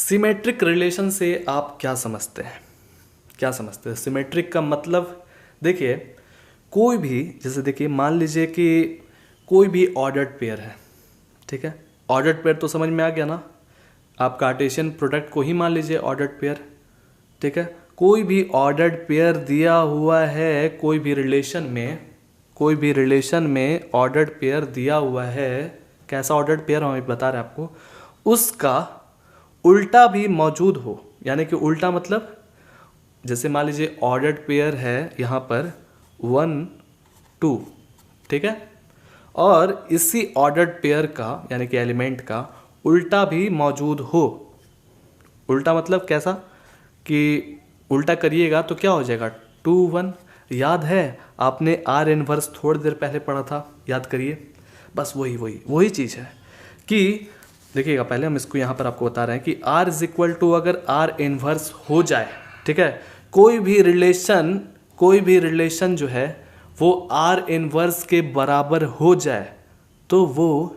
Symmetric relation से आप क्या समझते हैं? क्या समझते हैं सिमेट्रिक का मतलब? देखिए, कोई भी, जैसे देखिए मान लीजिए कि कोई भी ऑर्डर्ड पेयर है, ठीक है। ऑर्डर्ड पेयर तो समझ में आ गया ना। आप कार्टेशियन प्रोडक्ट को ही मान लीजिए ऑर्डर्ड पेयर, ठीक है। कोई भी ऑर्डर्ड पेयर दिया हुआ है, कोई भी रिलेशन में ऑर्डर्ड पेयर दिया हुआ है। कैसा ऑर्डर्ड पेयर हम बता रहे हैं आपको, उसका उल्टा भी मौजूद हो। यानी कि उल्टा मतलब, जैसे मान लीजिए ऑर्डर्ड पेयर है यहाँ पर 1 2, ठीक है, और इसी ऑर्डर्ड पेयर का यानी कि एलिमेंट का उल्टा भी मौजूद हो। उल्टा मतलब कैसा कि उल्टा करिएगा तो क्या हो जाएगा 2 1। याद है आपने आर इनवर्स थोड़ी देर पहले पढ़ा था, याद करिए। बस वही चीज़ है कि देखिएगा, पहले हम इसको यहाँ पर आपको बता रहे हैं कि R इज इक्वल टू, अगर R इनवर्स हो जाए, ठीक है, कोई भी रिलेशन जो है वो R इनवर्स के बराबर हो जाए तो वो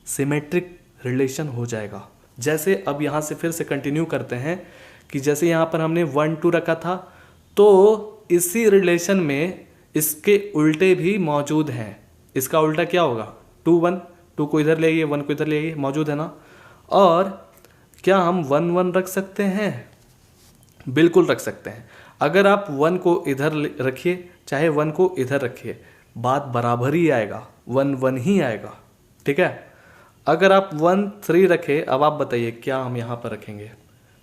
सिमेट्रिक रिलेशन हो जाएगा। जैसे अब यहाँ से फिर से कंटिन्यू करते हैं कि जैसे यहाँ पर हमने 1 2 रखा था, तो इसी रिलेशन में इसके उल्टे भी मौजूद हैं। इसका उल्टा क्या होगा 2 1, 2 को इधर ले आइए, 1 को इधर ले आइए, मौजूद है ना। और क्या हम 1 1 रख सकते हैं? बिल्कुल रख सकते हैं। अगर आप 1 को इधर रखिए चाहे 1 को इधर रखिए, बात बराबर ही आएगा, 1 1 ही आएगा, ठीक है। अगर आप 1 3 रखें, अब आप बताइए क्या हम यहाँ पर रखेंगे,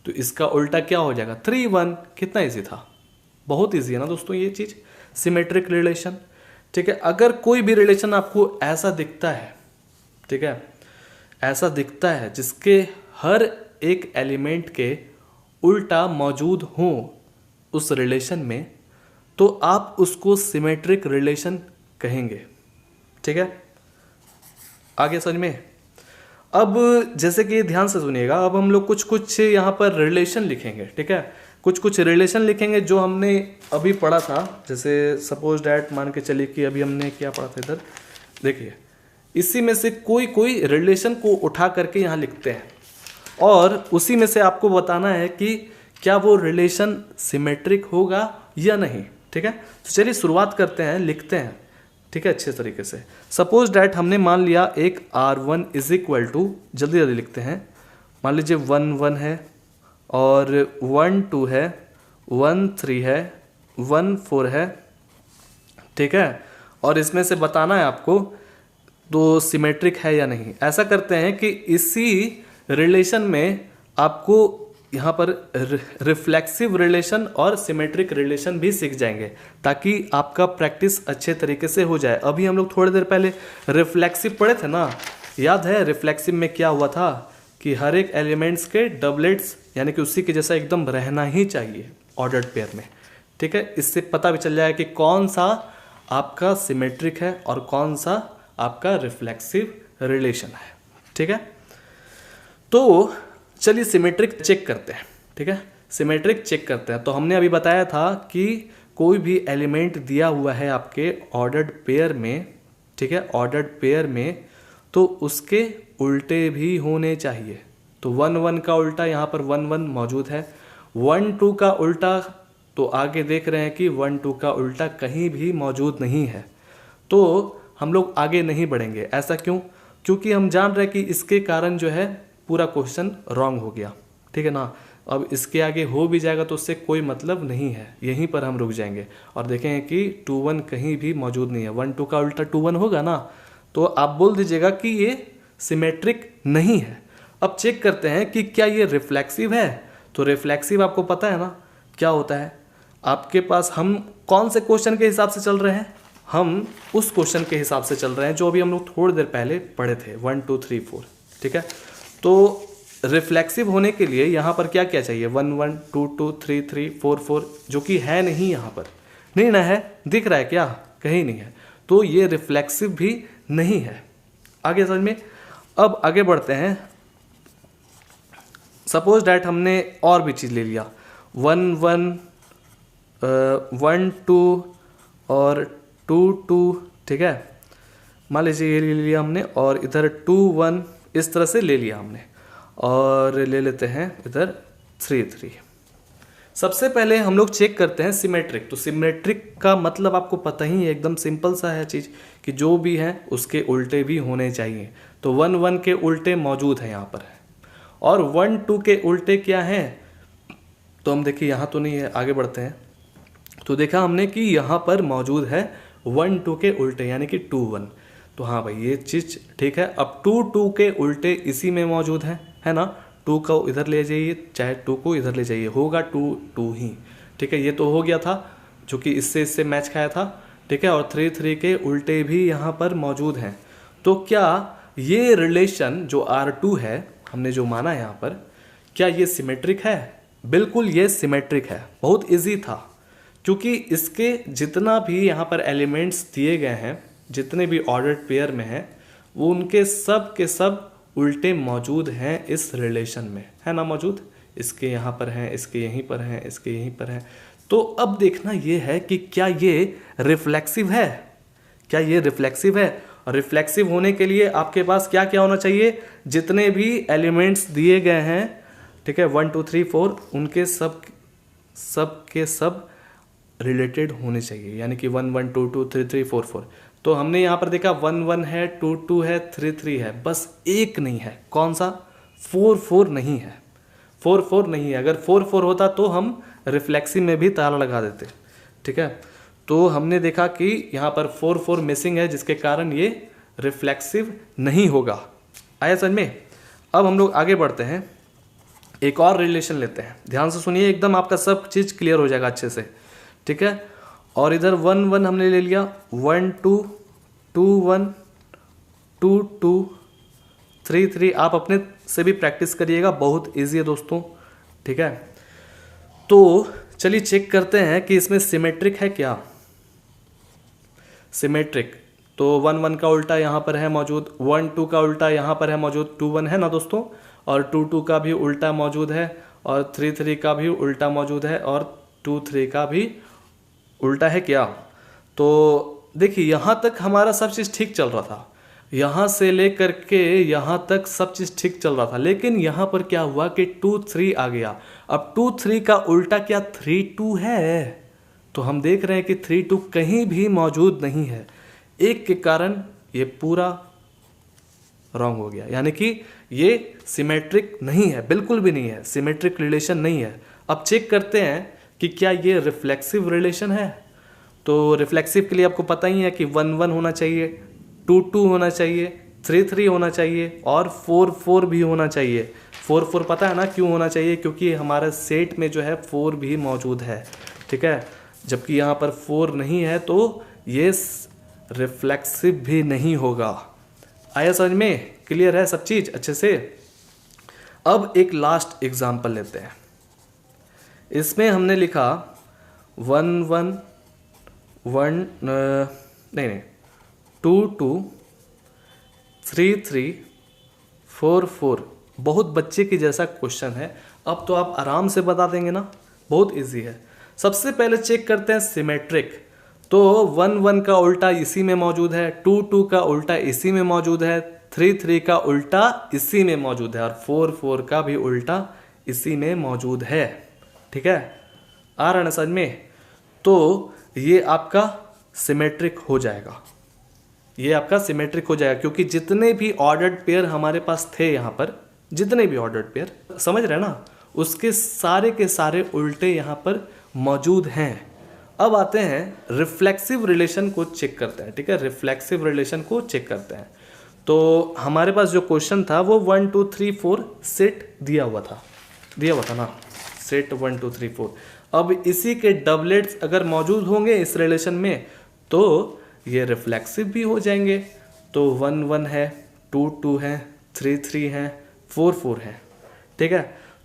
तो इसका उल्टा क्या हो जाएगा 3 1। कितना इजी था, बहुत इजी है ना दोस्तों ये चीज़, सिमेट्रिक रिलेशन, ठीक है। अगर कोई भी रिलेशन आपको ऐसा दिखता है, ठीक है, ऐसा दिखता है जिसके हर एक एलिमेंट के उल्टा मौजूद हो उस रिलेशन में, तो आप उसको सिमेट्रिक रिलेशन कहेंगे, ठीक है। आगे समझ में? अब जैसे कि ध्यान से सुनिएगा, अब हम लोग कुछ यहाँ पर रिलेशन लिखेंगे, ठीक है। कुछ रिलेशन लिखेंगे जो हमने अभी पढ़ा था। जैसे सपोज डैट, मान के चलिए कि अभी हमने क्या पढ़ा था इधर, देखिए इसी में से कोई रिलेशन को उठा करके यहाँ लिखते हैं और उसी में से आपको बताना है कि क्या वो रिलेशन सिमेट्रिक होगा या नहीं, ठीक है। तो चलिए शुरुआत करते हैं, लिखते हैं, ठीक है, अच्छे तरीके से। सपोज डैट हमने मान लिया एक R1 इज इक्वल टू, जल्दी लिखते हैं, मान लीजिए 1 1 है और 1 2 है, 1 3 है, 1 4 है, ठीक है। और इसमें से बताना है आपको तो सिमेट्रिक है या नहीं। ऐसा करते हैं कि इसी रिलेशन में आपको यहाँ पर रिफ्लेक्सिव रिलेशन और सिमेट्रिक रिलेशन भी सीख जाएंगे ताकि आपका प्रैक्टिस अच्छे तरीके से हो जाए। अभी हम लोग थोड़ी देर पहले रिफ्लेक्सिव पढ़े थे ना, याद है रिफ्लेक्सिव में क्या हुआ था कि हर एक एलिमेंट्स के डबलेट्स यानी कि उसी के जैसा एकदम रहना ही चाहिए ऑर्डर्ड पेयर में, ठीक है। इससे पता भी चल जाएगा कि कौन सा आपका सिमेट्रिक है और कौन सा आपका रिफ्लेक्सिव रिलेशन है, ठीक है। तो चलिए सिमेट्रिक चेक करते हैं, ठीक है, सिमेट्रिक चेक करते हैं। तो हमने अभी बताया था कि कोई भी एलिमेंट दिया हुआ है आपके ऑर्डर्ड पेयर में, ठीक है, ऑर्डर्ड पेयर में, तो उसके उल्टे भी होने चाहिए। तो 1 1 का उल्टा यहाँ पर 1 1 मौजूद है, 1 2 का उल्टा, तो आगे देख रहे हैं कि 1 2 का उल्टा कहीं भी मौजूद नहीं है, तो हम लोग आगे नहीं बढ़ेंगे। ऐसा क्यों? क्योंकि हम जान रहे हैं कि इसके कारण जो है पूरा क्वेश्चन रॉन्ग हो गया, ठीक है ना। अब इसके आगे हो भी जाएगा तो उससे कोई मतलब नहीं है, यहीं पर हम रुक जाएंगे और देखेंगे कि 2 1 कहीं भी मौजूद नहीं है। 1 2 का उल्टा 2 1 होगा ना, तो आप बोल दीजिएगा कि ये सिमेट्रिक नहीं है। अब चेक करते हैं कि क्या ये रिफ्लेक्सिव है। तो रिफ्लेक्सिव आपको पता है ना क्या होता है आपके पास। हम कौन से क्वेश्चन के हिसाब से चल रहे हैं? हम उस क्वेश्चन के हिसाब से चल रहे हैं जो अभी हम लोग थोड़ी देर पहले पढ़े थे, 1 2 3 4, ठीक है। तो रिफ्लेक्सिव होने के लिए यहाँ पर क्या क्या चाहिए, 1 1 2 2 3 3 4 4, जो कि है नहीं, यहाँ पर नहीं ना है, दिख रहा है क्या? कहीं नहीं है, तो ये रिफ्लेक्सिव भी नहीं है। आगे समझ में? अब आगे बढ़ते हैं। सपोज डैट हमने और भी चीज़ ले लिया, 1 1 1 2 और 2 2, ठीक है, मान लीजिए ये ले लिया हमने और इधर 2 1 इस तरह से ले लिया हमने। और ले लेते हैं इधर 3 3। सबसे पहले हम लोग चेक करते हैं सिमेट्रिक। तो सिमेट्रिक का मतलब आपको पता ही है, एकदम सिंपल सा है चीज़ कि जो भी है उसके उल्टे भी होने चाहिए। तो 1 1 के उल्टे मौजूद है यहाँ पर, और 1 2 के उल्टे क्या हैं, तो हम देखिए यहाँ तो नहीं है, आगे बढ़ते हैं। तो देखा हमने कि यहाँ पर मौजूद है 1 2 के उल्टे यानी कि 2 1। तो हाँ भाई ये चीज़ ठीक है। अब 2 2 के उल्टे इसी में मौजूद है ना। 2 को इधर ले जाइए, चाहे 2 को इधर ले जाइए, होगा 2 2 ही। ठीक है, ये तो हो गया था जो कि इससे मैच खाया था। ठीक है, और 3 3 के उल्टे भी यहाँ पर मौजूद हैं। तो क्या ये रिलेशन जो R2 है, हमने जो माना यहाँ पर, क्या ये सिमेट्रिक है? बिल्कुल ये सिमेट्रिक है। बहुत इजी था, क्योंकि इसके जितना भी यहाँ पर एलिमेंट्स दिए गए हैं, जितने भी ऑर्डर्ड पेयर में हैं, वो उनके सब के सब उल्टे मौजूद हैं इस रिलेशन में, है ना मौजूद। इसके यहाँ पर हैं, इसके यहीं पर हैं, इसके यहीं पर हैं। तो अब देखना ये है कि क्या ये रिफ्लेक्सिव है, क्या ये रिफ्लेक्सिव है। और रिफ्लेक्सिव होने के लिए आपके पास क्या क्या होना चाहिए, जितने भी एलिमेंट्स दिए गए हैं, ठीक है 1 2 3 4, उनके सब के सब रिलेटेड होने चाहिए, यानी कि 1 1 2 2 3 3 4 4। तो हमने यहाँ पर देखा 1 1 है, 2 2 है, 3 3 है, बस एक नहीं है। कौन सा? 4 4 नहीं है। 4 4 नहीं है। अगर 4 4 होता तो हम रिफ्लेक्सिव में भी ताला लगा देते। ठीक है, तो हमने देखा कि यहाँ पर 4 4 मिसिंग है, जिसके कारण ये रिफ्लेक्सिव नहीं होगा। आया समझ में? अब हम लोग आगे बढ़ते हैं, एक और रिलेशन लेते हैं। ध्यान से सुनिए, एकदम आपका सब चीज़ क्लियर हो जाएगा अच्छे से। ठीक है, और इधर 1 1 हमने ले लिया, 1 2 2 1 2 2 3 3। आप अपने से भी प्रैक्टिस करिएगा, बहुत इजी है दोस्तों। ठीक है, तो चलिए चेक करते हैं कि इसमें सिमेट्रिक है क्या। सिमेट्रिक तो 1 1 का उल्टा यहाँ पर है मौजूद, 1 2 का उल्टा यहाँ पर है मौजूद, 2 1 है ना दोस्तों, और 2 2 का भी उल्टा मौजूद है, और 3 3 का भी उल्टा मौजूद है, और 2 3 का भी उल्टा है क्या। तो देखिए यहाँ तक हमारा सब चीज़ ठीक चल रहा था, यहाँ से लेकर के यहाँ तक सब चीज़ ठीक चल रहा था। लेकिन यहाँ पर क्या हुआ कि 2 3 आ गया। अब 2 3 का उल्टा क्या 3 2 है? तो हम देख रहे हैं कि 3 2 कहीं भी मौजूद नहीं है। एक के कारण ये पूरा रॉन्ग हो गया, यानी कि ये सिमेट्रिक नहीं है, बिल्कुल भी नहीं है, सिमेट्रिक रिलेशन नहीं है। अब चेक करते हैं कि क्या ये रिफ्लेक्सिव रिलेशन है। तो रिफ्लेक्सिव के लिए आपको पता ही है कि 1 1 होना चाहिए, 2 2 होना चाहिए, 3 3 होना चाहिए, और 4 4 भी होना चाहिए। 4 4 पता है ना क्यों होना चाहिए? क्योंकि हमारे सेट में जो है 4 भी मौजूद है। ठीक है, जबकि यहाँ पर 4 नहीं है, तो ये रिफ्लेक्सिव भी नहीं होगा। आया समझ में? क्लियर है सब चीज़ अच्छे से? अब एक लास्ट एग्जाम्पल लेते हैं। इसमें हमने लिखा 1 1 1 नहीं 2 2 3 3 4 4। बहुत बच्चे की जैसा क्वेश्चन है। अब तो आप आराम से बता देंगे ना, बहुत इजी है। सबसे पहले चेक करते हैं सिमेट्रिक। तो 1 1 का उल्टा इसी में मौजूद है, 2 2 का उल्टा इसी में मौजूद है, 3 3 का उल्टा इसी में मौजूद है, और 4 4 का भी उल्टा इसी में मौजूद है। ठीक है, आ रहा है ना समझ में? तो ये आपका सिमेट्रिक हो जाएगा, ये आपका सिमेट्रिक हो जाएगा, क्योंकि जितने भी ऑर्डर्ड पेयर हमारे पास थे यहाँ पर, जितने भी ऑर्डर्ड पेयर, समझ रहे हैं ना, उसके सारे के सारे उल्टे यहाँ पर मौजूद हैं। अब आते हैं रिफ्लेक्सिव रिलेशन को चेक करते हैं। ठीक है, रिफ्लेक्सिव रिलेशन को चेक करते हैं। तो हमारे पास जो क्वेश्चन था वो 1 2 3 4 सेट दिया हुआ था ना, सेट 1 2 3 4। अब इसी के डबलेट्स अगर मौजूद होंगे इस रिलेशन में, तो ये रिफ्लेक्सिव भी हो जाएंगे। तो 1 1 है, 2 2 है, 3 3 है, 4 4 है। ठीक है,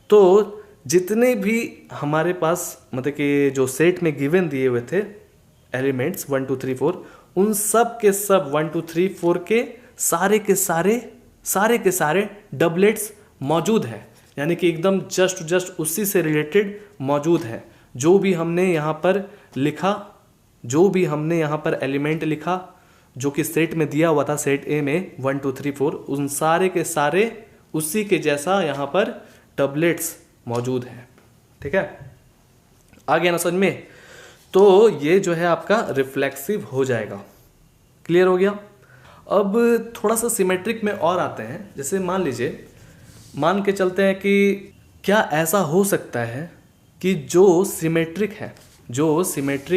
तो जितने भी हमारे पास मतलब कि जो सेट में गिवन दिए हुए थे एलिमेंट्स 1 2 3 4, उन सब के सब 1 2 3 4 के सारे के सारे डबलेट्स मौजूद हैं, यानी कि एकदम जस्ट उसी से रिलेटेड मौजूद है। जो भी हमने यहाँ पर लिखा, जो भी हमने यहाँ पर एलिमेंट लिखा जो कि सेट में दिया हुआ था, सेट ए में 1 2 3 4, उन सारे के सारे उसी के जैसा यहाँ पर डबलेट्स मौजूद हैं। ठीक है, आ गया ना समझ में? तो ये जो है आपका रिफ्लेक्सिव हो जाएगा। क्लियर हो गया? अब थोड़ा सा सिमेट्रिक में और आते हैं। जैसे मान लीजिए, मान के चलते हैं कि क्या ऐसा हो सकता है कि जो सिमेट्रिक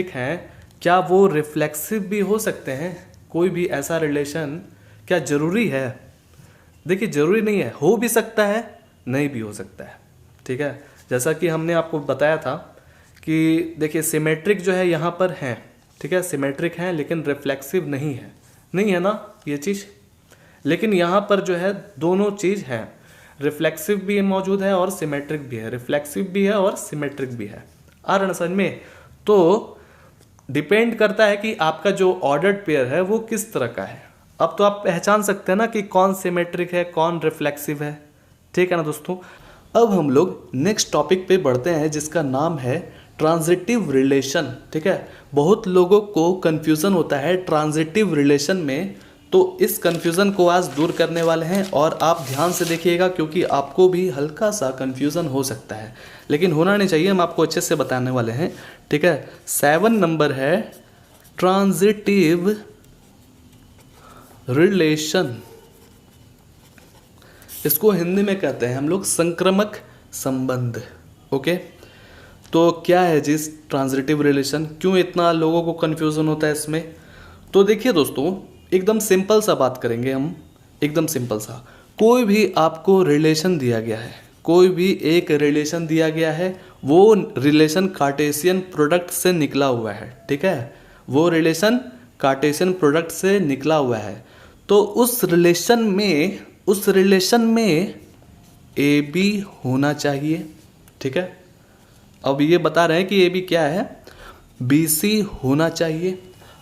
हैं क्या वो रिफ्लेक्सिव भी हो सकते हैं? कोई भी ऐसा रिलेशन क्या जरूरी है? देखिए, जरूरी नहीं है, हो भी सकता है, नहीं भी हो सकता है। ठीक है, जैसा कि हमने आपको बताया था कि देखिए सिमेट्रिक जो है यहाँ पर है, ठीक है, सिमेट्रिक है लेकिन रिफ्लेक्सिव नहीं है ना ये चीज़। लेकिन यहाँ पर जो है दोनों चीज़ है, रिफ्लेक्सिव भी मौजूद है और सिमेट्रिक भी है, रिफ्लेक्सिव भी है और सिमेट्रिक भी है। आ रहा ना समझ में? तो डिपेंड करता है कि आपका जो ऑर्डर्ड पेयर है वो किस तरह का है। अब तो आप पहचान सकते हैं ना कि कौन सिमेट्रिक है, कौन रिफ्लेक्सिव है। ठीक है ना दोस्तों? अब हम लोग नेक्स्ट टॉपिक पे बढ़ते हैं जिसका नाम है ट्रांजिटिव रिलेशन। ठीक है, बहुत लोगों को कंफ्यूजन होता है ट्रांजिटिव रिलेशन में, तो इस कंफ्यूजन को आज दूर करने वाले हैं। और आप ध्यान से देखिएगा क्योंकि आपको भी हल्का सा कंफ्यूजन हो सकता है, लेकिन होना नहीं चाहिए, हम आपको अच्छे से बताने वाले हैं। ठीक है, 7 नंबर है ट्रांजिटिव रिलेशन। इसको हिंदी में कहते हैं हम लोग संक्रमक संबंध। ओके, तो क्या है जिस ट्रांजिटिव रिलेशन, क्यों इतना लोगों को कंफ्यूजन होता है इसमें? तो देखिए दोस्तों, एकदम सिंपल सा बात करेंगे हम, एकदम सिंपल सा। कोई भी आपको रिलेशन दिया गया है, कोई भी एक रिलेशन दिया गया है, वो रिलेशन कार्टेशियन प्रोडक्ट से निकला हुआ है। ठीक है, वो रिलेशन कार्टेशियन प्रोडक्ट से निकला हुआ है। तो उस रिलेशन में ए बी होना चाहिए। ठीक है, अब ये बता रहे हैं कि ए बी क्या है, बी सी होना चाहिए।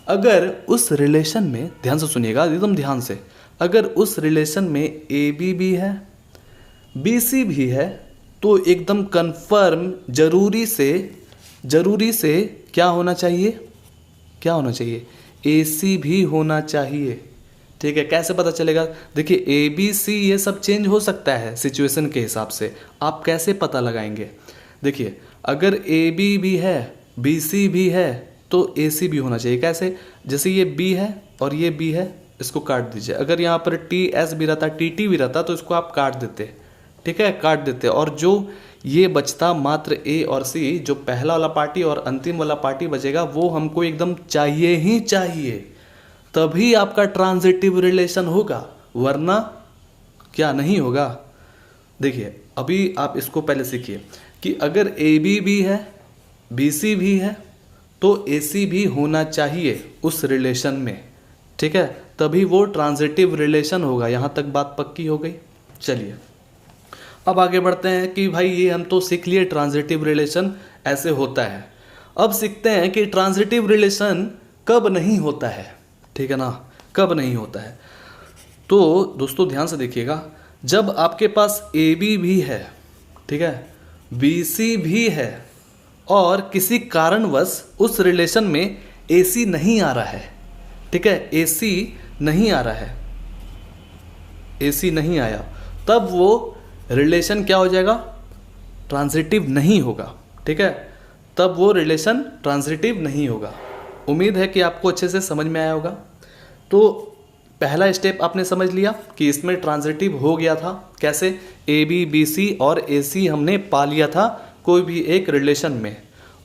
अगर उस रिलेशन में, ध्यान से सुनिएगा एकदम ध्यान से, अगर उस रिलेशन में ए बी भी है, बी सी भी है, तो एकदम कंफर्म जरूरी से क्या होना चाहिए, ए सी भी होना चाहिए। ठीक है, कैसे पता चलेगा? देखिए ए बी सी ये सब चेंज हो सकता है सिचुएशन के हिसाब से, आप कैसे पता लगाएंगे? देखिए, अगर ए बी भी है, बी सी भी है, तो ए सी भी होना चाहिए। कैसे? जैसे ये बी है और ये बी है, इसको काट दीजिए। अगर यहाँ पर टी एस भी रहता, टी टी भी रहता, तो इसको आप काट देते। ठीक है, काट देते, और जो ये बचता मात्र ए और सी, जो पहला वाला पार्टी और अंतिम वाला पार्टी बचेगा, वो हमको एकदम चाहिए ही चाहिए, तभी आपका ट्रांजिटिव रिलेशन होगा, वरना क्या नहीं होगा। देखिए, अभी आप इसको पहले सीखिए कि अगर ए बी भी है, बी सी भी है, तो ए सी भी होना चाहिए उस रिलेशन में। ठीक है, तभी वो ट्रांजिटिव रिलेशन होगा। यहाँ तक बात पक्की हो गई? चलिए अब आगे बढ़ते हैं कि भाई ये हम तो सीख लिए ट्रांजिटिव रिलेशन ऐसे होता है। अब सीखते हैं कि ट्रांजिटिव रिलेशन कब नहीं होता है। ठीक है ना, कब नहीं होता है? तो दोस्तों ध्यान से देखिएगा, जब आपके पास ए बी भी है, ठीक है, बी सी भी है, और किसी कारणवश उस रिलेशन में ए सी नहीं आ रहा है। ठीक है, ए सी नहीं आ रहा है, ए सी नहीं आया, तब वो रिलेशन क्या हो जाएगा? ट्रांजिटिव नहीं होगा। ठीक है, तब वो रिलेशन ट्रांजिटिव नहीं होगा। उम्मीद है कि आपको अच्छे से समझ में आया होगा। तो पहला स्टेप आपने समझ लिया कि इसमें ट्रांजिटिव हो गया था। कैसे? ए बी, बी सी और ए सी हमने पा लिया था कोई भी एक रिलेशन में।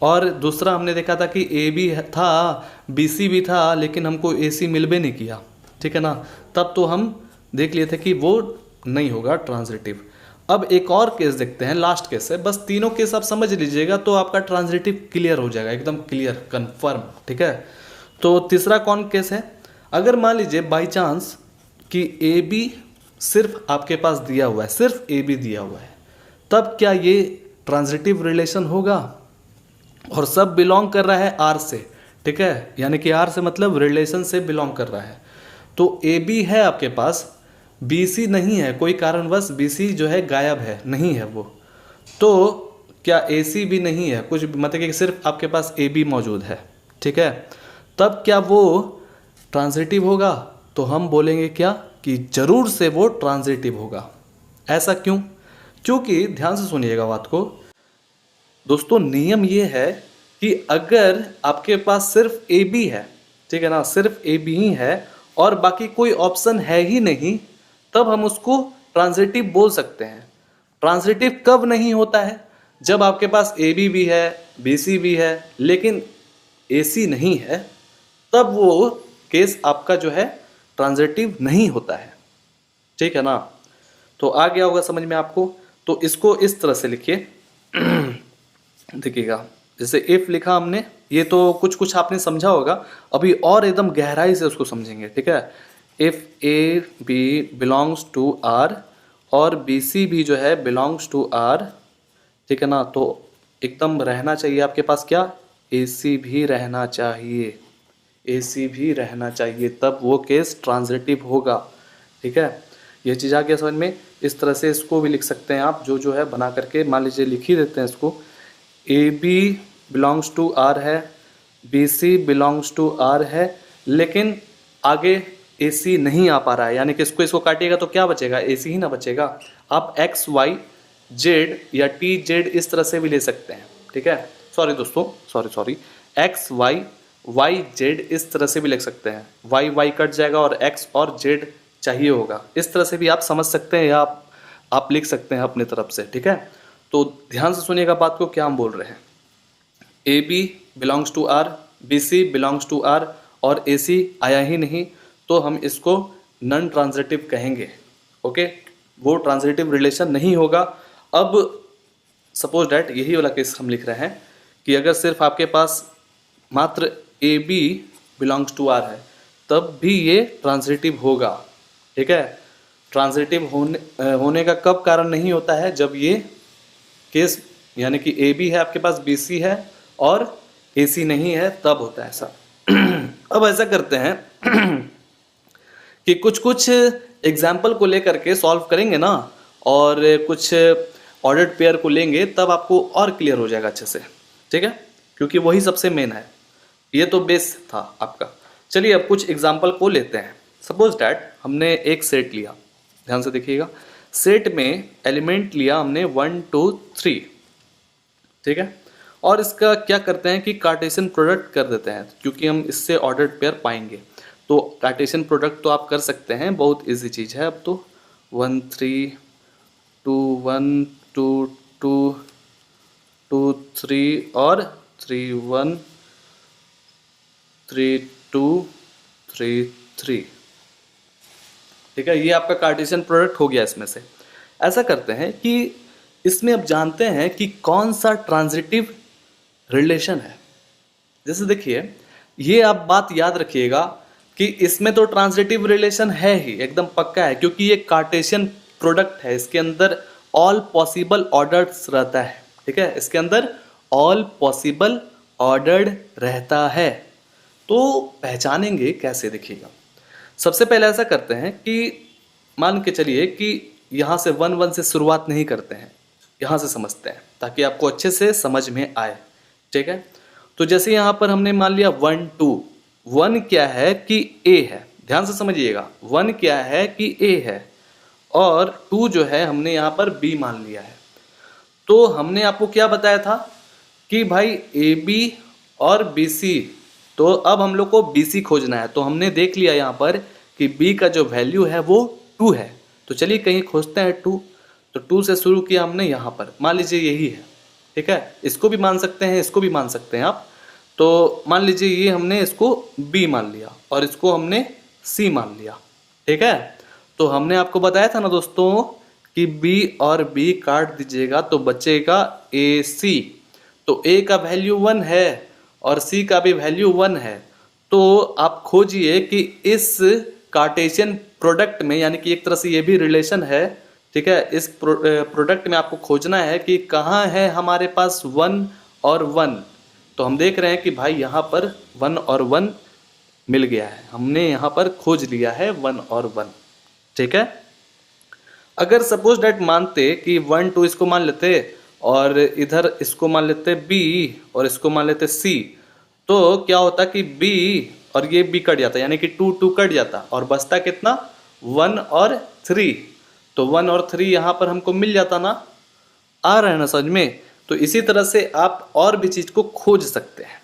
और दूसरा हमने देखा था कि ए बी था, बी सी भी था, लेकिन हमको ए सी मिल भी नहीं किया। ठीक है ना, तब तो हम देख लिए थे कि वो नहीं होगा ट्रांजिटिव। अब एक और केस देखते हैं, लास्ट केस है, बस तीनों केस आप समझ लीजिएगा तो आपका ट्रांजिटिव क्लियर हो जाएगा, एकदम क्लियर, कंफर्म। ठीक है, तो तीसरा कौन केस है? अगर मान लीजिए बाई चांस कि ए बी सिर्फ आपके पास दिया हुआ है, सिर्फ ए बी दिया हुआ है, तब क्या ये ट्रांजिटिव रिलेशन होगा? और सब बिलोंग कर रहा है आर से। ठीक है, यानी कि आर से मतलब रिलेशन से बिलोंग कर रहा है। तो ए बी है आपके पास, बी सी नहीं है, कोई कारणवश बी सी जो है गायब है, नहीं है वो, तो क्या ए सी भी नहीं है, कुछ मतलब कि सिर्फ आपके पास ए बी मौजूद है। ठीक है, तब क्या वो ट्रांजिटिव होगा? तो हम बोलेंगे क्या कि जरूर से वो ट्रांजिटिव होगा। ऐसा क्यों? क्योंकि ध्यान से सुनिएगा बात को दोस्तों, नियम ये है कि अगर आपके पास सिर्फ ए बी है, ठीक है ना, सिर्फ ए बी ही है और बाकी कोई ऑप्शन है ही नहीं, तब हम उसको ट्रांजिटिव बोल सकते हैं। ट्रांजिटिव कब नहीं होता है? जब आपके पास ए बी भी है, बी सी भी है, लेकिन ए सी नहीं है, तब वो केस आपका जो है ट्रांजिटिव नहीं होता है, ठीक है ना। तो आ गया होगा समझ में आपको। तो इसको इस तरह से लिखिए देखिएगा, जैसे इफ लिखा हमने, ये तो कुछ कुछ आपने समझा होगा, अभी और एकदम गहराई से उसको समझेंगे, ठीक है। If A B belongs to R और बी सी भी जो है बिलोंग्स टू आर, ठीक है ना, तो एकदम रहना चाहिए आपके पास क्या, ए सी भी रहना चाहिए, ए सी भी रहना चाहिए, तब वो केस ट्रांजिटिव होगा, ठीक है। ये चीज़ आ गया समझ में। इस तरह से इसको भी लिख सकते हैं आप, जो है बना करके मान लीजिए लिख ही देते हैं इसको। A B belongs to R है, B C belongs to R है, लेकिन आगे ए सी नहीं आ पा रहा है, यानी कि इसको काटिएगा तो क्या बचेगा, ए सी ही ना बचेगा। आप एक्स वाई जेड या टी जेड इस तरह से भी ले सकते हैं, ठीक है। सॉरी दोस्तों, sorry, X Y Y Z इस तरह से भी लिख सकते हैं, वाई वाई कट जाएगा और एक्स और जेड चाहिए होगा, इस तरह से भी आप समझ सकते हैं या आप लिख सकते हैं अपनी तरफ से, ठीक है। तो ध्यान से सुनिएगा बात को, क्या हम बोल रहे हैं। A B belongs to R, B C belongs to R और ए सी आया ही नहीं, तो हम इसको नॉन ट्रांजिटिव कहेंगे, ओके। वो ट्रांजिटिव रिलेशन नहीं होगा। अब सपोज डैट यही वाला केस हम लिख रहे हैं कि अगर सिर्फ आपके पास मात्र A B belongs to R है, तब भी ये ट्रांजिटिव होगा, ठीक है। ट्रांजिटिव होने का कब कारण नहीं होता है, जब ये केस यानी कि ए बी है आपके पास, बी सी है और ए सी नहीं है, तब होता है ऐसा। अब ऐसा करते हैं कि कुछ कुछ एग्जाम्पल को लेकर के सॉल्व करेंगे ना, और कुछ ऑर्डर्ड पेयर को लेंगे, तब आपको और क्लियर हो जाएगा अच्छे से, ठीक है, क्योंकि वही सबसे मेन है, ये तो बेस था आपका। चलिए अब कुछ एग्जाम्पल को लेते हैं। सपोज डैट हमने एक सेट लिया, ध्यान से देखिएगा, सेट में एलिमेंट लिया हमने 1 2 3, ठीक है, और इसका क्या करते हैं कि कार्टेशियन प्रोडक्ट कर देते हैं, क्योंकि हम इससे ऑर्डर्ड पेयर पाएंगे। तो कार्टेशियन प्रोडक्ट तो आप कर सकते हैं, बहुत इजी चीज़ है। अब तो 1 3 2 1 2 2 2 3 और 3 1 3 2 3 3, ठीक है, ये आपका कार्टेशियन प्रोडक्ट हो गया। इसमें से ऐसा करते हैं कि इसमें अब जानते हैं कि कौन सा ट्रांजिटिव रिलेशन है। जैसे देखिए, ये आप बात याद रखिएगा कि इसमें तो ट्रांजिटिव रिलेशन है ही, एकदम पक्का है, क्योंकि ये कार्टेशियन प्रोडक्ट है, इसके अंदर ऑल पॉसिबल ऑर्डर्स रहता है, ठीक है, इसके अंदर ऑल पॉसिबल ऑर्डर्ड रहता है। तो पहचानेंगे कैसे, देखिएगा। सबसे पहले ऐसा करते हैं कि मान के चलिए कि यहाँ से 1 1 से शुरुआत नहीं करते हैं, यहाँ से समझते हैं ताकि आपको अच्छे से समझ में आए, ठीक है। तो जैसे यहाँ पर हमने मान लिया 1 2, 1 क्या है कि A है, ध्यान से समझिएगा, 1 क्या है कि A है, और 2 जो है हमने यहाँ पर B मान लिया है। तो हमने आपको क्या बताया था कि भाई AB और BC, तो अब हम लोग को BC खोजना है। तो हमने देख लिया यहाँ पर कि B का जो वैल्यू है वो 2 है, तो चलिए कहीं खोजते हैं 2। तो 2 से शुरू किया हमने, यहाँ पर मान लीजिए यही है, ठीक है, इसको भी मान सकते हैं, इसको भी मान सकते हैं आप। तो मान लीजिए ये हमने इसको B मान लिया और इसको हमने C मान लिया, ठीक है। तो हमने आपको बताया था ना दोस्तों कि B और B काट दीजिएगा तो बचेगा AC। तो A का वैल्यू 1 है और C का भी वैल्यू 1 है। तो आप खोजिए कि इस कार्टेशियन प्रोडक्ट में, यानी कि एक तरह से ये भी रिलेशन है, ठीक है, इस प्रोडक्ट में आपको खोजना है कि कहाँ है हमारे पास 1 और 1। तो हम देख रहे हैं कि भाई यहाँ पर 1 और 1 मिल गया है, हमने यहाँ पर खोज लिया है 1 और 1, ठीक है। अगर सपोज डेट मानते कि 1 2 इसको मान लेते और इधर इसको मान लेते B और इसको मान लेते C, तो क्या होता कि B और ये B कट जाता, यानी कि 2 2 कट जाता और बचता कितना 1 और 3। तो तो 1 और 3 यहाँ पर हमको मिल जाता ना। आ रहा है ना समझ में? तो इसी तरह से आप और भी चीज को खोज सकते हैं।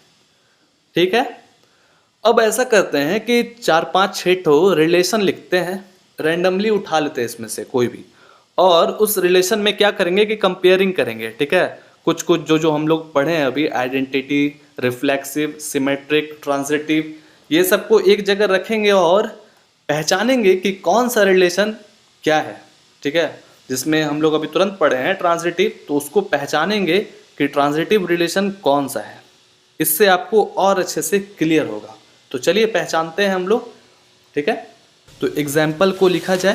ठीक है, अब ऐसा करते हैं कि 4 5 6 ठो रिलेशन लिखते हैं, रैंडमली उठा लेते हैं इसमें से कोई भी, और उस रिलेशन में क्या करेंगे कि कंपेयरिंग करेंगे। ठीक है, कुछ कुछ जो जो हम लोग पढ़े हैं अभी, आइडेंटिटी, रिफ्लेक्सिव, सिमेट्रिक, ट्रांजिटिव, ये सबको एक जगह रखेंगे और पहचानेंगे कि कौन सा रिलेशन क्या है। ठीक है, जिसमें हम लोग अभी तुरंत पढ़े हैं ट्रांजिटिव, तो उसको पहचानेंगे कि ट्रांजिटिव रिलेशन कौन सा है। इससे आपको और अच्छे से क्लियर होगा। तो चलिए पहचानते हैं हम लोग। ठीक है, तो एग्जाम्पल को लिखा जाए।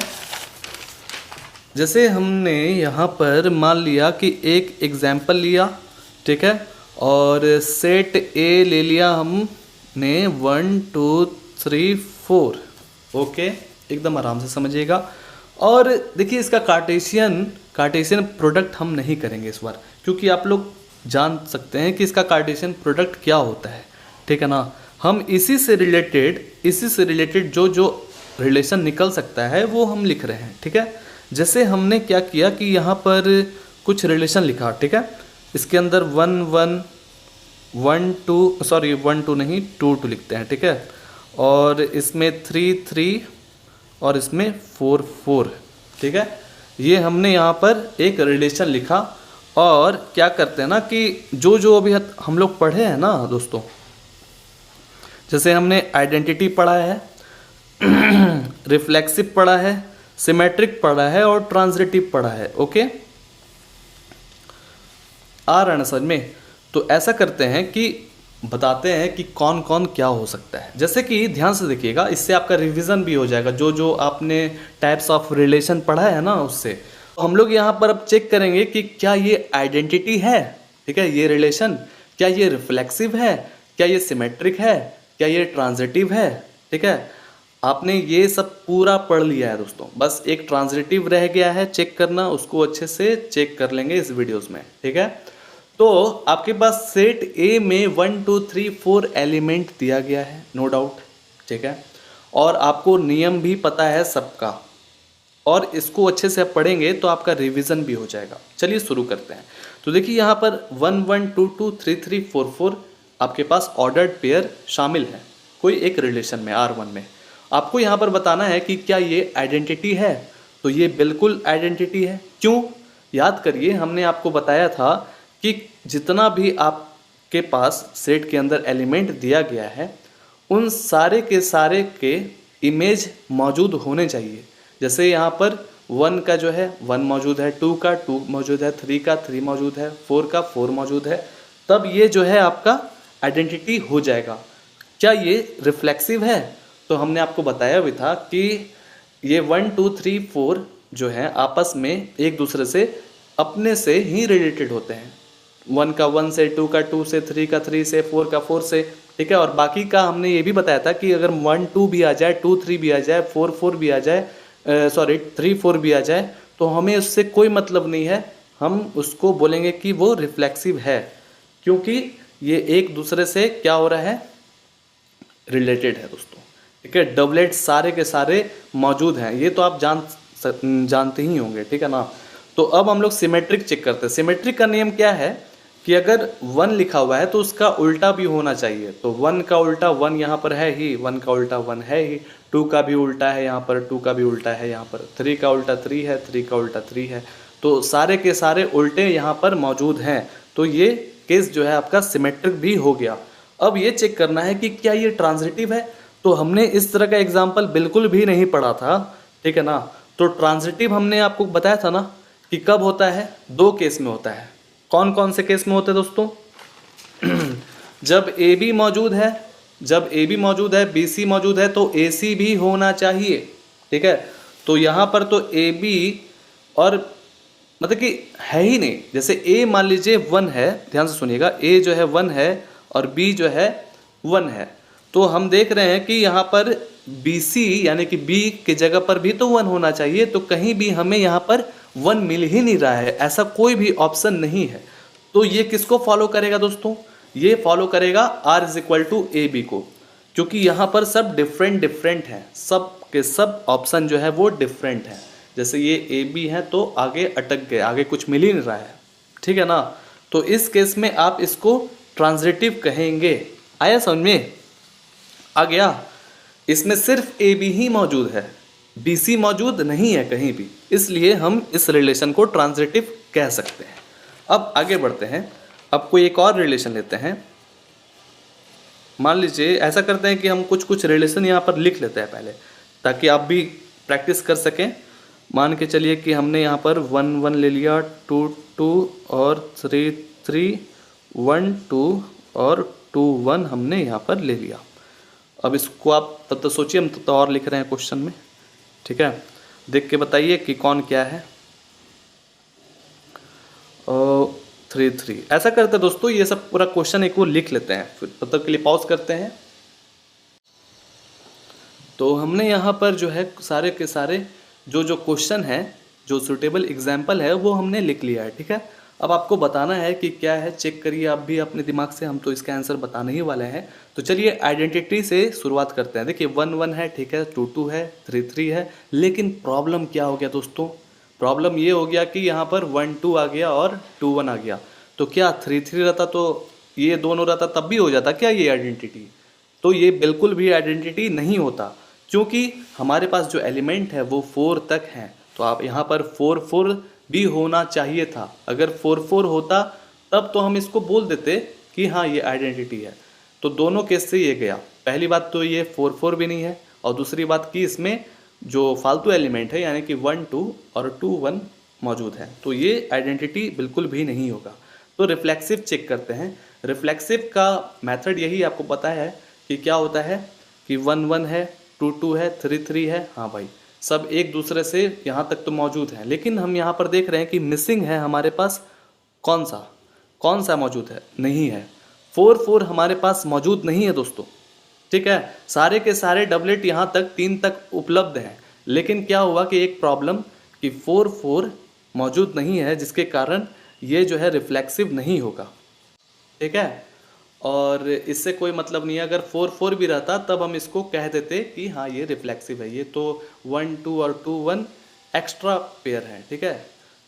जैसे हमने यहाँ पर मान लिया कि एक एग्जाम्पल लिया, ठीक है, और सेट ए ले लिया हमने 1 2 3 4। ओके, एकदम आराम से समझिएगा। और देखिए इसका कार्टेशियन प्रोडक्ट हम नहीं करेंगे इस बार, क्योंकि आप लोग जान सकते हैं कि इसका कार्टेशियन प्रोडक्ट क्या होता है। ठीक है ना, हम इसी से रिलेटेड जो जो रिलेशन निकल सकता है वो हम लिख रहे हैं। ठीक है, जैसे हमने क्या किया कि यहाँ पर कुछ रिलेशन लिखा। ठीक है, इसके अंदर 1 1 1 2 सॉरी 1 2 नहीं 2 2 लिखते हैं। ठीक है, और इसमें 3 3 और इसमें 4 4। ठीक है, ये हमने यहाँ पर एक रिलेशन लिखा। और क्या करते हैं ना कि जो जो अभी हम लोग पढ़े हैं ना दोस्तों, जैसे हमने आइडेंटिटी पढ़ा है, रिफ्लेक्सिव पढ़ा है, सिमेट्रिक पढ़ा है और ट्रांजिटिव पढ़ा है। ओके, आ रहा है ना समझ में? तो ऐसा करते हैं कि बताते हैं कि कौन कौन क्या हो सकता है। जैसे कि ध्यान से देखिएगा, इससे आपका रिवीजन भी हो जाएगा, जो जो आपने टाइप्स ऑफ रिलेशन पढ़ा है ना उससे। तो हम लोग यहाँ पर अब चेक करेंगे कि क्या ये आइडेंटिटी है, ठीक है, ये रिलेशन, क्या ये रिफ्लेक्सिव है, क्या ये सिमेट्रिक है, क्या ये ट्रांजिटिव है। ठीक है, आपने ये सब पूरा पढ़ लिया है दोस्तों, बस एक ट्रांजिटिव रह गया है चेक करना, उसको अच्छे से चेक कर लेंगे इस वीडियोस में। ठीक है, तो आपके पास सेट ए में 1 2 3 4 एलिमेंट दिया गया है, नो डाउट। ठीक है, और आपको नियम भी पता है सबका, और इसको अच्छे से आप पढ़ेंगे तो आपका रिवीजन भी हो जाएगा। चलिए शुरू करते हैं। तो देखिए यहाँ पर 1 1 2 2 3 3 4 4 आपके पास ऑर्डर्ड पेयर शामिल है कोई एक रिलेशन में R1 में। आपको यहाँ पर बताना है कि क्या ये आइडेंटिटी है। तो ये बिल्कुल आइडेंटिटी है। क्यों? याद करिए, हमने आपको बताया था कि जितना भी आपके पास सेट के अंदर एलिमेंट दिया गया है, उन सारे के इमेज मौजूद होने चाहिए। जैसे यहाँ पर 1 का जो है 1 मौजूद है, 2 का 2 मौजूद है, 3 का 3 मौजूद है, 4 का 4 मौजूद है, तब ये जो है आपका आइडेंटिटी हो जाएगा। क्या ये रिफ्लेक्सिव है? तो हमने आपको बताया भी था कि ये 1 2 3 4 जो है आपस में एक दूसरे से अपने से ही रिलेटेड होते हैं। 1 का 1 से, 2 का 2 से, 3 का 3 से, 4 का 4 से। ठीक है, और बाकी का हमने ये भी बताया था कि अगर 1 2 भी आ जाए, 2 3 भी आ जाए, 4 4 भी आ जाए, 3 4 भी आ जाए, तो हमें उससे कोई मतलब नहीं है, हम उसको बोलेंगे कि वो रिफ्लेक्सिव है, क्योंकि ये एक दूसरे से क्या हो रहा है, रिलेटेड है दोस्तों। ठीक है, डबलेट सारे के सारे मौजूद हैं, ये तो आप जानते ही होंगे। ठीक है ना, तो अब हम लोग सिमेट्रिक चेक करते हैं। सिमेट्रिक का नियम क्या है कि अगर 1 लिखा हुआ है तो उसका उल्टा भी होना चाहिए। तो 1 का उल्टा 1 यहाँ पर है ही, 1 का उल्टा 1 है ही, 2 का भी उल्टा है यहाँ पर, 2 का भी उल्टा है यहाँ पर, 3 का उल्टा 3 है, 3 का उल्टा 3 है। तो सारे के सारे उल्टे यहाँ पर मौजूद हैं। तो ये केस जो है आपका सिमेट्रिक भी हो गया। अब ये चेक करना है कि क्या ये ट्रांजिटिव है। तो हमने इस तरह का एग्जाम्पल बिल्कुल भी नहीं पढ़ा था। ठीक है ना, तो ट्रांजिटिव हमने आपको बताया था ना कि कब होता है, 2 केस में होता है। कौन कौन से केस में होते हैं दोस्तों? जब ए बी मौजूद है, बी सी मौजूद है, तो ए सी भी होना चाहिए। ठीक है, तो यहाँ पर तो ए बी और मतलब कि है ही नहीं। जैसे ए मान लीजिए 1 है, ध्यान से सुनिएगा, ए जो है 1 है और बी जो है 1 है, तो हम देख रहे हैं कि यहाँ पर बी सी यानी कि बी की जगह पर भी तो 1 होना चाहिए। तो कहीं भी हमें यहाँ पर 1 मिल ही नहीं रहा है, ऐसा कोई भी ऑप्शन नहीं है। तो ये किसको फॉलो करेगा दोस्तों? ये फॉलो करेगा R is equal to A B को, क्योंकि यहाँ पर सब डिफरेंट हैं, सब के सब ऑप्शन जो है वो डिफरेंट हैं। जैसे ये ए बी है तो आगे अटक गए, आगे कुछ मिल ही नहीं रहा है, ठीक है ना। तो इस केस में आप इसको ट्रांजिटिव कहेंगे। आया समझ में? आ गया? इसमें सिर्फ ए बी ही मौजूद है, बी सी मौजूद नहीं है कहीं भी, इसलिए हम इस रिलेशन को ट्रांजिटिव कह सकते हैं। अब आगे बढ़ते हैं, अब कोई एक और रिलेशन लेते हैं। मान लीजिए ऐसा करते हैं कि हम कुछ कुछ रिलेशन यहाँ पर लिख लेते हैं पहले, ताकि आप भी प्रैक्टिस कर सकें। मान के चलिए कि हमने यहाँ पर 1 1 ले लिया, 2 2 और 3 3, 1 2 और 2 1 हमने यहाँ पर ले लिया। अब इसको आप तब तक सोचिए, हम तो और लिख रहे हैं क्वेश्चन में, ठीक है। देख के बताइए कि कौन क्या है। 3 3 ऐसा करते हैं दोस्तों, ये सब पूरा क्वेश्चन एक वो लिख लेते हैं, फिर तब तक के लिए पॉज करते हैं। तो हमने यहाँ पर जो है सारे के सारे जो क्वेश्चन है, जो सुटेबल एग्जाम्पल है वो हमने लिख लिया है, ठीक है। अब आपको बताना है कि क्या है, चेक करिए आप भी अपने दिमाग से, हम तो इसका आंसर बताने ही वाले हैं। तो चलिए आइडेंटिटी से शुरुआत करते हैं। देखिए 1 1 है, ठीक है, 2 2 है, 3 3 है, लेकिन प्रॉब्लम क्या हो गया दोस्तों? प्रॉब्लम ये हो गया कि यहाँ पर 1 2 आ गया और 2 1 आ गया। तो क्या 3 3 रहता तो ये दोनों रहता तब भी हो जाता क्या ये आइडेंटिटी? तो ये बिल्कुल भी आइडेंटिटी नहीं होता, क्योंकि हमारे पास जो एलिमेंट है वो 4 तक हैं। तो आप यहाँ पर 4 4 भी होना चाहिए था। अगर 4 4 होता तब तो हम इसको बोल देते कि हाँ ये आइडेंटिटी है। तो दोनों केस से ये गया। पहली बात तो ये 4 4 भी नहीं है, और दूसरी बात कि इसमें जो फालतू एलिमेंट है यानी कि 1 2 और 2 1 मौजूद है, तो ये आइडेंटिटी बिल्कुल भी नहीं होगा। तो रिफ्लेक्सिव चेक करते हैं। रिफ्लेक्सिव का मेथड यही आपको पता है कि क्या होता है कि 1 1 है, 2 2 है, 3 3 है, हाँ भाई सब एक दूसरे से यहाँ तक तो मौजूद हैं, लेकिन हम यहाँ पर देख रहे हैं कि मिसिंग है हमारे पास कौन सा मौजूद है? नहीं है। 4 4 हमारे पास मौजूद नहीं है दोस्तों, ठीक है। सारे के सारे डबलेट यहाँ तक 3 तक उपलब्ध हैं, लेकिन क्या हुआ कि एक प्रॉब्लम कि 4 4 मौजूद नहीं है, जिसके कारण ये जो है रिफ्लेक्सिव नहीं होगा, ठीक है। और इससे कोई मतलब नहीं है, अगर 4 4 भी रहता तब हम इसको कह देते कि हाँ ये रिफ्लेक्सिव है। ये तो 1 2 और 2 1 एक्स्ट्रा पेयर है, ठीक है।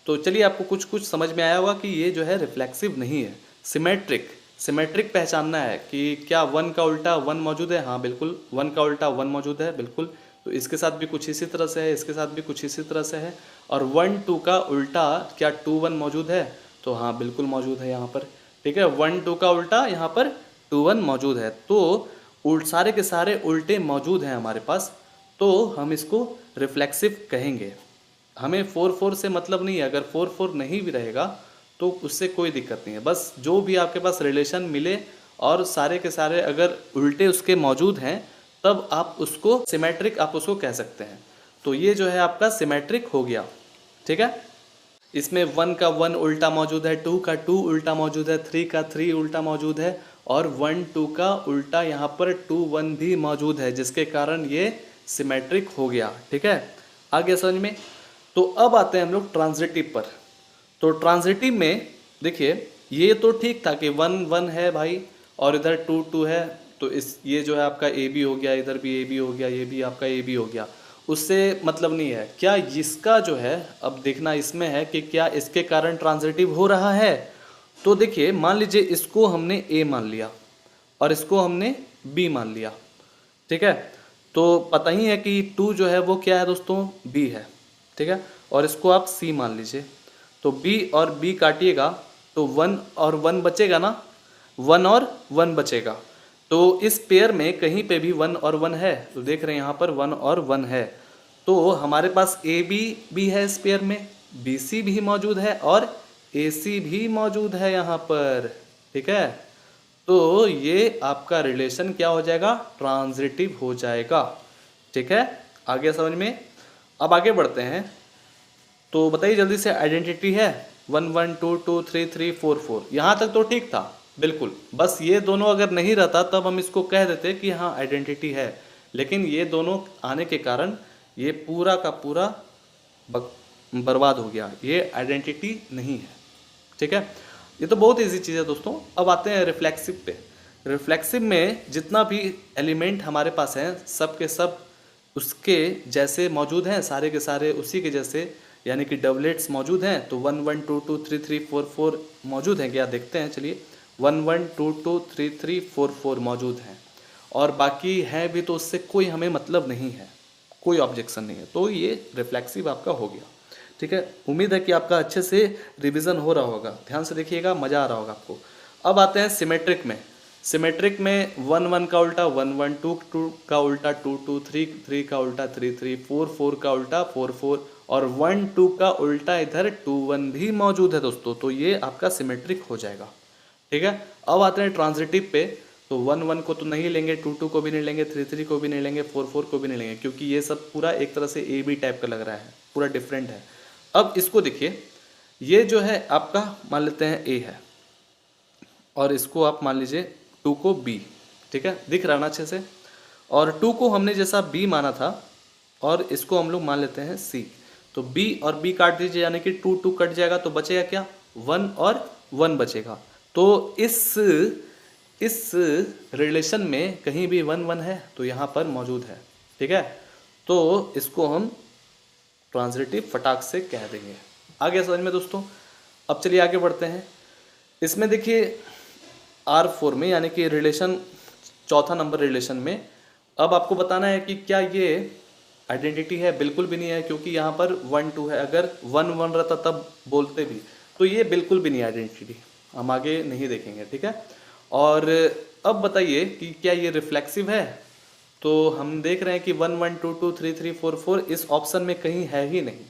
तो चलिए आपको कुछ कुछ समझ में आया होगा कि ये जो है रिफ्लेक्सिव नहीं है। सिमेट्रिक पहचानना है कि क्या 1 का उल्टा 1 मौजूद है? हाँ बिल्कुल, 1 का उल्टा 1 मौजूद है, बिल्कुल। तो इसके साथ भी कुछ इसी तरह से है, इसके साथ भी कुछ इसी तरह से है। और 1 2 का उल्टा क्या 2 1 मौजूद है? तो हाँ बिल्कुल मौजूद है यहाँ पर, ठीक है। 1 2 का उल्टा यहाँ पर 2 1 मौजूद है। तो सारे के सारे उल्टे मौजूद हैं हमारे पास, तो हम इसको रिफ्लेक्सिव कहेंगे। हमें 4 4 से मतलब नहीं है, अगर 4 4 नहीं भी रहेगा तो उससे कोई दिक्कत नहीं है। बस जो भी आपके पास रिलेशन मिले और सारे के सारे अगर उल्टे उसके मौजूद हैं, तब आप उसको सिमेट्रिक आप उसको कह सकते हैं। तो ये जो है आपका सिमेट्रिक हो गया, ठीक है। इसमें 1 का 1 उल्टा मौजूद है, 2 का 2 उल्टा मौजूद है, 3 का 3 उल्टा मौजूद है, और 1 2 का उल्टा यहाँ पर 2 1 भी मौजूद है, जिसके कारण ये सिमेट्रिक हो गया, ठीक है। आ गया समझ में? तो अब आते हैं हम लोग ट्रांजिटिव पर। तो ट्रांजिटिव में देखिए ये तो ठीक था कि 1 1 है भाई और इधर 2 2 है, तो इस ये जो है आपका ए बी हो गया, इधर भी ए बी हो गया, ये भी आपका ए बी हो गया, उससे मतलब नहीं है। क्या इसका जो है अब देखना इसमें है कि क्या इसके कारण ट्रांजिटिव हो रहा है। तो देखिए मान लीजिए इसको हमने ए मान लिया और इसको हमने बी मान लिया, ठीक है। तो पता ही है कि 2 जो है वो क्या है दोस्तों? बी है, ठीक है। और इसको आप सी मान लीजिए, तो बी और बी काटिएगा तो 1 और 1 बचेगा ना, 1 और 1 बचेगा। तो इस पेयर में कहीं पे भी 1 और 1 है, तो देख रहे हैं यहाँ पर 1 और 1 है। तो हमारे पास ए बी भी है इस पेयर में, बी सी भी मौजूद है और ए सी भी मौजूद है यहाँ पर, ठीक है। तो ये आपका रिलेशन क्या हो जाएगा? ट्रांजिटिव हो जाएगा, ठीक है। आगे समझ में? अब आगे बढ़ते हैं। तो बताइए जल्दी से, आइडेंटिटी है 1 1 2 2 3 3 4 4, यहाँ तक तो ठीक था बिल्कुल। बस ये दोनों अगर नहीं रहता तब हम इसको कह देते कि हाँ आइडेंटिटी है, लेकिन ये दोनों आने के कारण ये पूरा का पूरा बर्बाद हो गया, ये आइडेंटिटी नहीं है, ठीक है। ये तो बहुत इजी चीज़ है दोस्तों। अब आते हैं रिफ्लेक्सिव पे। रिफ्लेक्सिव में जितना भी एलिमेंट हमारे पास हैं सब के सब उसके जैसे मौजूद हैं, सारे के सारे उसी के जैसे, यानी कि डबलेट्स मौजूद हैं, तो 1 1 2 2 3 3 4 4 मौजूद हैं क्या, देखते हैं चलिए। 1 1 2 2 3 3 4 4 मौजूद हैं, और बाकी हैं भी तो उससे कोई हमें मतलब नहीं है, कोई ऑब्जेक्शन नहीं है, तो ये रिफ्लेक्सिव आपका हो गया। ठीक है, उम्मीद है कि आपका अच्छे से रिवीजन हो रहा होगा, ध्यान से देखिएगा, मज़ा आ रहा होगा आपको। अब आते हैं सिमेट्रिक में। सिमेट्रिक में 1 1 का उल्टा 1 1, 2 2 का उल्टा 2 2, 3 3 का उल्टा 3 3, 4 4 का उल्टा 4 4, और 1 2 का उल्टा इधर 2 1 भी मौजूद है दोस्तों, तो ये आपका सिमेट्रिक हो जाएगा। ठीक है, अब आते हैं ट्रांजिटिव पे, तो 1 1 को तो नहीं लेंगे, 2 2 को भी नहीं लेंगे, 3 3 को भी नहीं लेंगे, 4 4 को भी नहीं लेंगे, क्योंकि ये सब पूरा एक तरह से ए बी टाइप का लग रहा है, पूरा डिफरेंट है। अब इसको देखिए, ये जो है आपका मान लेते हैं ए है, और इसको आप मान लीजिए 2 को बी। ठीक है, दिख रहा है ना अच्छे से, और 2 को हमने जैसा बी माना था, और इसको हम लोग मान लेते हैं सी, तो बी और बी काट दीजिए, यानी कि 2 2 कट जाएगा, तो बचेगा क्या, 1 और 1 बचेगा। तो इस रिलेशन में कहीं भी 1 1 है तो यहाँ पर मौजूद है। ठीक है, तो इसको हम ट्रांजिटिव फटाक से कह देंगे। आ गया समझ में दोस्तों। अब चलिए आगे बढ़ते हैं। इसमें देखिए R4 में, यानी कि रिलेशन, चौथा नंबर रिलेशन में, अब आपको बताना है कि क्या ये आइडेंटिटी है। बिल्कुल भी नहीं है, क्योंकि यहाँ पर 1 2 है, अगर 1 1 रहता तब बोलते भी, तो ये बिल्कुल भी नहीं आइडेंटिटी, हम आगे नहीं देखेंगे। ठीक है, और अब बताइए कि क्या ये रिफ्लेक्सिव है, तो हम देख रहे हैं कि 1 1 2 2 3 3 4 4 इस ऑप्शन में कहीं है ही नहीं,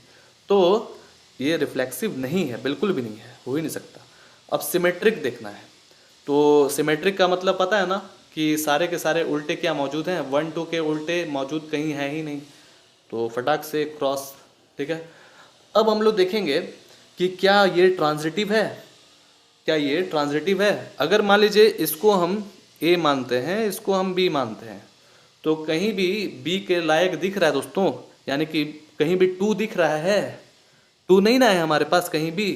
तो ये रिफ्लेक्सिव नहीं है, बिल्कुल भी नहीं है, हो ही नहीं सकता। अब सिमेट्रिक देखना है, तो सिमेट्रिक का मतलब पता है ना, कि सारे के सारे उल्टे क्या मौजूद हैं, 1 2 के उल्टे मौजूद कहीं है ही नहीं, तो फटाक से क्रॉस। ठीक है, अब हम लोग देखेंगे कि क्या ये ट्रांजिटिव है, क्या ये ट्रांजिटिव है। अगर मान लीजिए इसको हम ए मानते हैं, इसको हम बी मानते हैं, तो कहीं भी बी के लायक दिख रहा है दोस्तों, यानी कि कहीं भी 2 दिख रहा है, 2 नहीं ना है हमारे पास कहीं भी,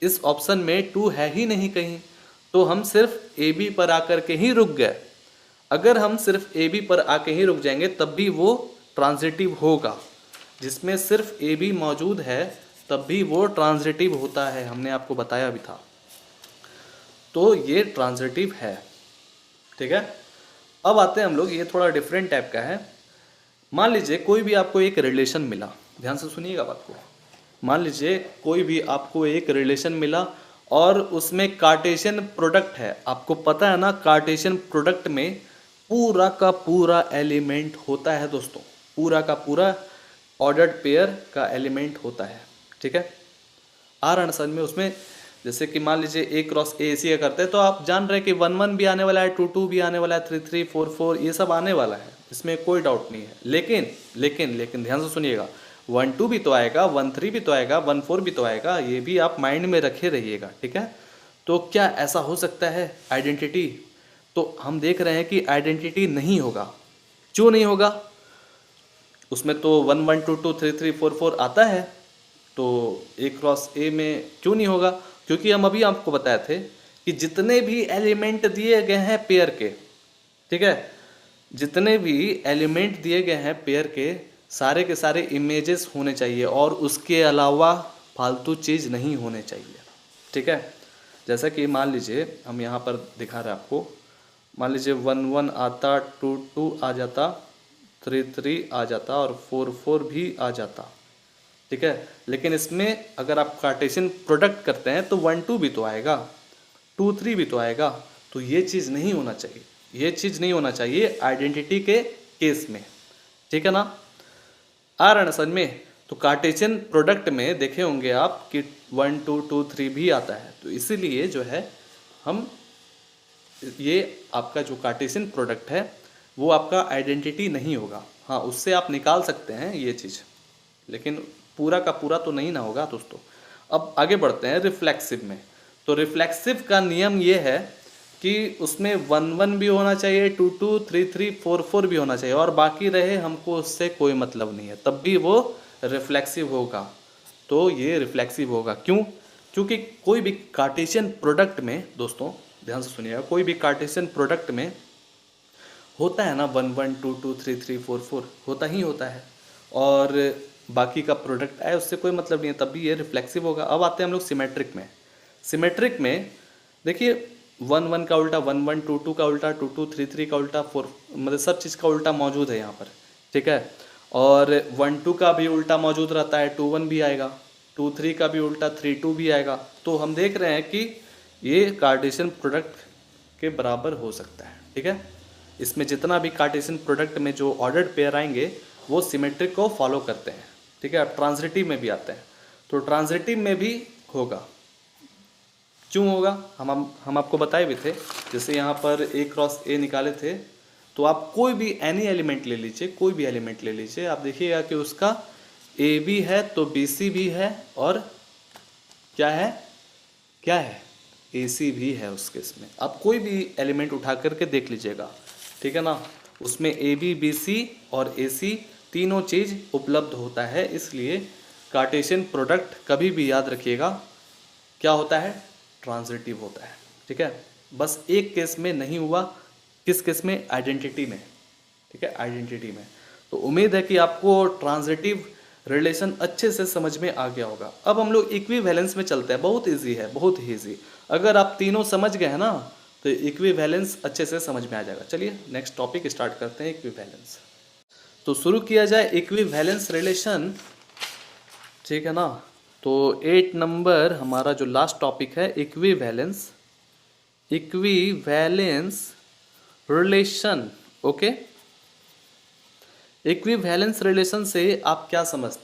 इस ऑप्शन में 2 है ही नहीं कहीं, तो हम सिर्फ ए बी पर आकर के ही रुक गए। अगर हम सिर्फ ए बी पर आके ही रुक जाएंगे तब भी वो ट्रांजिटिव होगा, जिसमें सिर्फ ए बी मौजूद है तब भी वो ट्रांजिटिव होता है, हमने आपको बताया भी था, तो ये ट्रांजिटिव है। ठीक है, अब आते हैं हम लोग, ये थोड़ा डिफरेंट टाइप का है। मान लीजिए कोई भी आपको एक रिलेशन मिला, ध्यान से सुनिएगा बात को। मान लीजिए कोई भी आपको एक रिलेशन मिला और उसमें कार्टेशियन प्रोडक्ट है, आपको पता है ना कार्टेशियन प्रोडक्ट में पूरा का पूरा एलिमेंट होता है दोस्तों, पूरा का पूरा ऑर्डर्ड पेयर का एलिमेंट होता है। ठीक है, आ रहा है समझ में। उसमें जैसे कि मान लीजिए ए क्रॉस ए इसी का करते हैं, तो आप जान रहे हैं कि 1 1 भी आने वाला है, 2 2 भी आने वाला है, 3 3 4 4 ये सब आने वाला है, इसमें कोई डाउट नहीं है। लेकिन लेकिन लेकिन ध्यान से सुनिएगा, 1 2 भी तो आएगा, 1 3 भी तो आएगा, 1 4 भी तो आएगा, ये भी आप माइंड में रखे रहिएगा। ठीक है, तो क्या ऐसा हो सकता है आइडेंटिटी, तो हम देख रहे हैं कि आइडेंटिटी नहीं होगा। क्यों नहीं होगा, उसमें तो 1 1 2 2 3 3 4 4 आता है, तो ए क्रॉस ए में क्यों नहीं होगा, क्योंकि हम अभी आपको बताए थे कि जितने भी एलिमेंट दिए गए हैं पेयर के, ठीक है, जितने भी एलिमेंट दिए गए हैं पेयर के सारे इमेजेस होने चाहिए, और उसके अलावा फालतू चीज़ नहीं होने चाहिए। ठीक है, जैसा कि मान लीजिए हम यहाँ पर दिखा रहे हैं आपको, मान लीजिए 1 1 आता, 2 2 आ जाता, 3 3 आ जाता, और 4 4 भी आ जाता। ठीक है, लेकिन इसमें अगर आप कार्टेशियन प्रोडक्ट करते हैं तो 1 2 भी तो आएगा, 2 3 भी तो आएगा, तो ये चीज़ नहीं होना चाहिए, ये चीज़ नहीं होना चाहिए आइडेंटिटी के केस में। ठीक है ना, आ रहा है ना समझ में। तो कार्टेशियन प्रोडक्ट में देखे होंगे आप कि 1 2 2 3 भी आता है, तो इसीलिए जो है हम ये आपका जो कार्टेशियन प्रोडक्ट है वो आपका आइडेंटिटी नहीं होगा। हाँ, उससे आप निकाल सकते हैं ये चीज़, लेकिन पूरा का पूरा तो नहीं ना होगा दोस्तों। अब आगे बढ़ते हैं रिफ्लेक्सिव में। तो रिफ्लेक्सिव का नियम ये है कि उसमें 1 1 भी होना चाहिए, 2 2 3 3 4 4 भी होना चाहिए, और बाकी रहे हमको उससे कोई मतलब नहीं है, तब भी वो रिफ्लेक्सिव होगा। तो ये रिफ्लेक्सिव होगा क्यों, क्योंकि कोई भी कार्टेशियन प्रोडक्ट में दोस्तों ध्यान से सुनिएगा, कोई भी कार्टेशियन प्रोडक्ट में होता है ना, 1 1 2 2 3 3 4 4 होता ही होता है, और बाकी का प्रोडक्ट आए उससे कोई मतलब नहीं है, तब भी ये रिफ्लेक्सिव होगा। अब आते हैं हम लोग सिमेट्रिक में। सिमेट्रिक में देखिए 1 1 का उल्टा 1 1, 2 2 का उल्टा 2 2, 3 3 का उल्टा 4, मतलब सब चीज़ का उल्टा मौजूद है यहाँ पर, ठीक है। और 1 2 का भी उल्टा मौजूद रहता है, 2 1 भी आएगा, 2 3 का भी उल्टा 3 2 भी आएगा। तो हम देख रहे हैं कि ये कार्टेशियन प्रोडक्ट के बराबर हो सकता है, ठीक है। इसमें जितना भी कार्टेशियन प्रोडक्ट में जो ऑर्डर्ड पेयर आएंगे वो सिमेट्रिक को फॉलो करते हैं, ठीक है। अब ट्रांजिटिव में भी आते हैं, तो ट्रांजिटिव में भी होगा। क्यों होगा, हम आपको बताए भी थे। जैसे यहाँ पर ए क्रॉस ए निकाले थे, तो आप कोई भी एनी एलिमेंट ले लीजिए, कोई भी एलिमेंट ले लीजिए, आप देखिएगा कि उसका ए भी है तो बी सी भी है, और क्या है, क्या है, ए सी भी है उसके। इसमें आप कोई भी एलिमेंट उठा करके देख लीजिएगा, ठीक है ना, उसमें ए बी बी सी और ए सी तीनों चीज़ उपलब्ध होता है। इसलिए कार्टेशियन प्रोडक्ट कभी भी याद रखिएगा क्या होता है, ट्रांजिटिव होता है, ठीक है। बस एक केस में नहीं हुआ, किस केस में, आइडेंटिटी में, ठीक है, आइडेंटिटी में। तो उम्मीद है कि आपको ट्रांजिटिव रिलेशन अच्छे से समझ में आ गया होगा। अब हम लोग इक्विवेलेंस में चलते हैं, बहुत इजी है, बहुत ही इजी। अगर आप तीनों समझ गए हैं ना, तो इक्विवेलेंस अच्छे से समझ में आ जाएगा। चलिए नेक्स्ट टॉपिक स्टार्ट करते हैं, इक्विवेलेंस। तो शुरू किया जाए इक्विवेलेंस रिलेशन, ठीक है ना। तो 8 नंबर हमारा जो लास्ट टॉपिक है, equivalence, equivalence relation, okay. Equivalence relation से आप क्या समझते